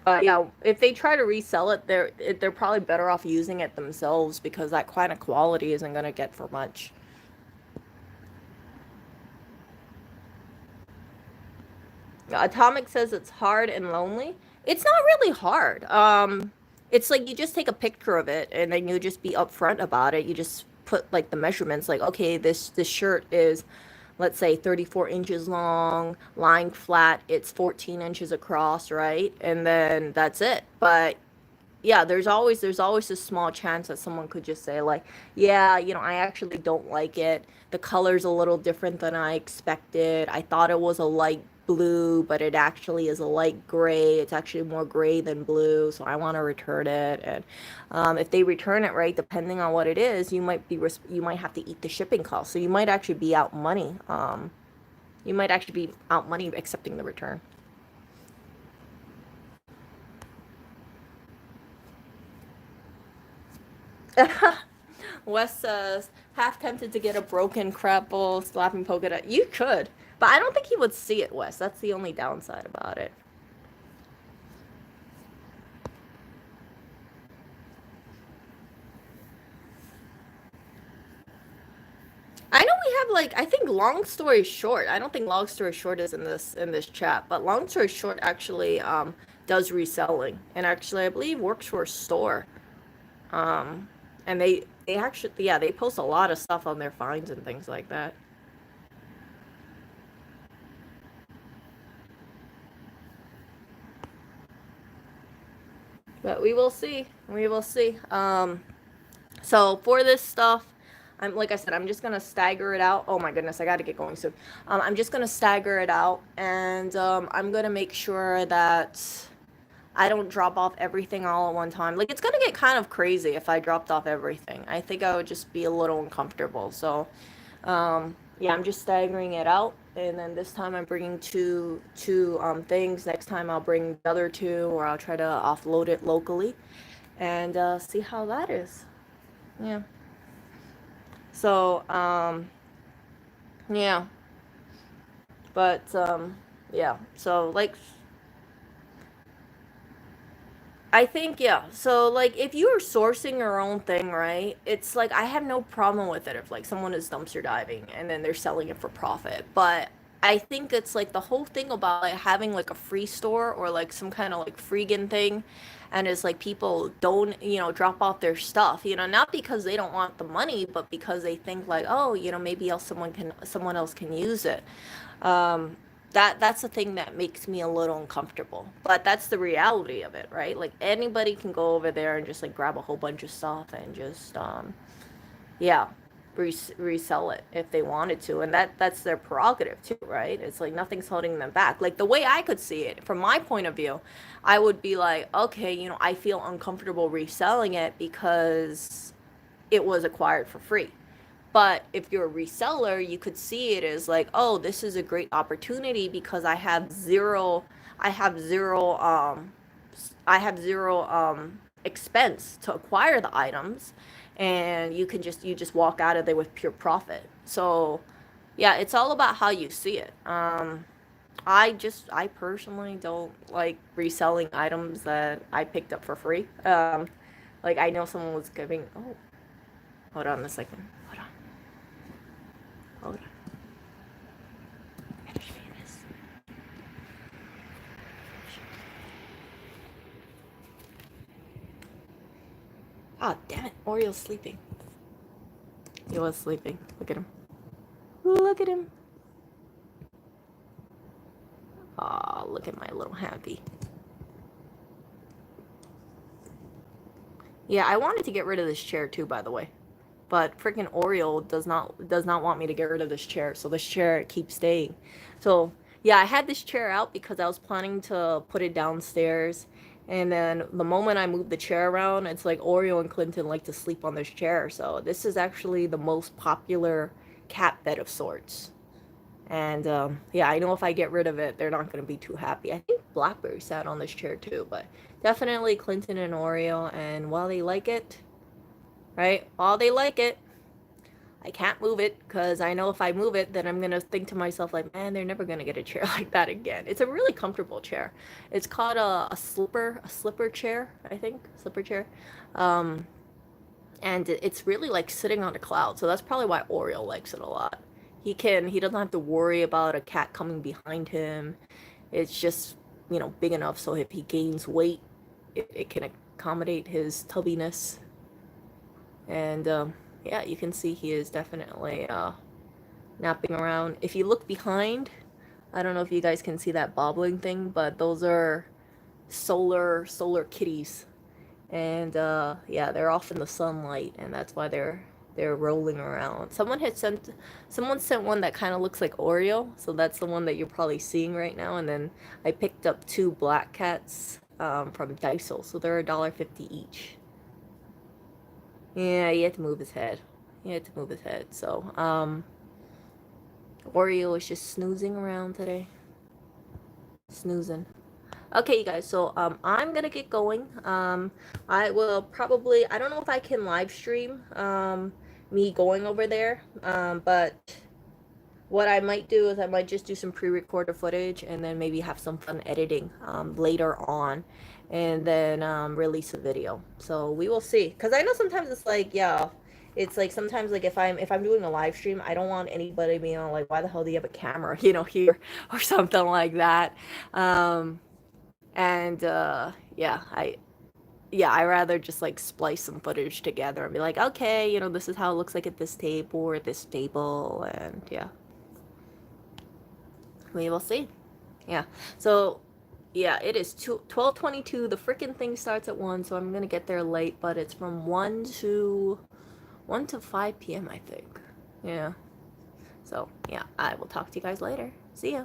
Yeah, if they try to resell it, they're probably better off using it themselves because that kind of quality isn't gonna get for much. Atomic says it's hard and lonely. It's not really hard. It's like you just take a picture of it and then you just be upfront about it. You just put like the measurements, like okay, this shirt is, let's say 34 inches long, lying flat. It's 14 inches across, right? And then that's it. But yeah, there's always a small chance that someone could just say like, yeah, I actually don't like it. The color's a little different than I expected. I thought it was a light blue, but it actually is a light gray. It's actually more gray than blue, so I want to return it. And if they return it, right, depending on what it is, you might have to eat the shipping cost. So you might actually be out money. You might actually be out money accepting the return. Wes says, half tempted to get a broken crap bowl, slapping poke it. You could, but I don't think he would see it, Wes. That's the only downside about it. I know we have like I think long story short. I don't think long story short is in this chat, but long story short actually does reselling and actually I believe works for a store. Um and they actually yeah, they post a lot of stuff on their finds and things like that. But we will see. We will see. So for this stuff, I'm like I said, I'm just gonna stagger it out. Oh my goodness, I gotta get going soon. I'm just gonna stagger it out, and I'm gonna make sure that I don't drop off everything all at one time. Like it's gonna get kind of crazy if I dropped off everything. I think I would just be a little uncomfortable. So, yeah, I'm just staggering it out, and then this time I'm bringing two things. Next time I'll bring the other two, or I'll try to offload it locally, and see how that is. Yeah. So, yeah, but yeah. So like I think yeah. So like if you are sourcing your own thing, right? It's like I have no problem with it if like someone is dumpster diving and then they're selling it for profit. But I think it's like the whole thing about like having like a free store or like some kind of like freegan thing and it's like people don't, drop off their stuff, not because they don't want the money, but because they think like, oh, maybe else someone else can use it. Um that's the thing that makes me a little uncomfortable, but that's the reality of it, right? Like anybody can go over there and just like grab a whole bunch of stuff and just yeah, resell it if they wanted to, and that's their prerogative too, right? It's like nothing's holding them back. Like the way I could see it from my point of view, I would be like, okay, I feel uncomfortable reselling it because it was acquired for free. But if you're a reseller, you could see it as like, oh, this is a great opportunity because I have zero, I have zero expense to acquire the items, and you just walk out of there with pure profit. So, yeah, it's all about how you see it. I personally don't like reselling items that I picked up for free. Like I know someone was giving. Oh, hold on a second. Hold on. Hold on. I gotta show you this. Oh, damn it. Oriole's sleeping. He was sleeping. Look at him. Look at him. Oh, look at my little happy. Yeah, I wanted to get rid of this chair too, by the way. but freaking Oreo does not want me to get rid of this chair. So this chair keeps staying. So yeah, I had this chair out because I was planning to put it downstairs. And then the moment I move the chair around, it's like Oreo and Clinton like to sleep on this chair. So this is actually the most popular cat bed of sorts. And yeah, I know if I get rid of it, they're not going to be too happy. I think Blackberry sat on this chair too, but definitely Clinton and Oreo. And while they like it, right? While they like it, I can't move it because I know if I move it, then I'm going to think to myself, like, man, they're never going to get a chair like that again. It's a really comfortable chair. It's called a slipper chair, I think. Slipper chair. Um, and it's really like sitting on a cloud. So that's probably why Oreo likes it a lot. He doesn't have to worry about a cat coming behind him. It's just, big enough so if he gains weight, it can accommodate his tubbiness. And yeah, you can see he is definitely napping around. If you look behind, I don't know if you guys can see that bobbling thing, but those are solar kitties. And yeah, they're off in the sunlight, and that's why they're rolling around. Someone sent one that kind of looks like Oreo, so that's the one that you're probably seeing right now. And then I picked up two black cats from Daiso, so they're $1.50 each. Yeah, he had to move his head. So Oreo is just snoozing around today. Snoozing. Okay, you guys, so I'm gonna get going. I will probably, I don't know if I can live stream me going over there, but what I might do is I might just do some pre-recorded footage and then maybe have some fun editing later on, and then release a video. So we will see, because I know sometimes it's like, yeah, it's like sometimes like if I'm doing a live stream, I don't want anybody being like, why the hell do you have a camera, here or something like that. And yeah, I rather just like splice some footage together and be like, okay, this is how it looks like at this table or this table, and yeah, we will see. Yeah, so yeah, it is 12:22. The freaking thing starts at 1, so I'm gonna get there late, but it's from 1 to 5 p.m. I think. Yeah. So yeah, I will talk to you guys later. See ya.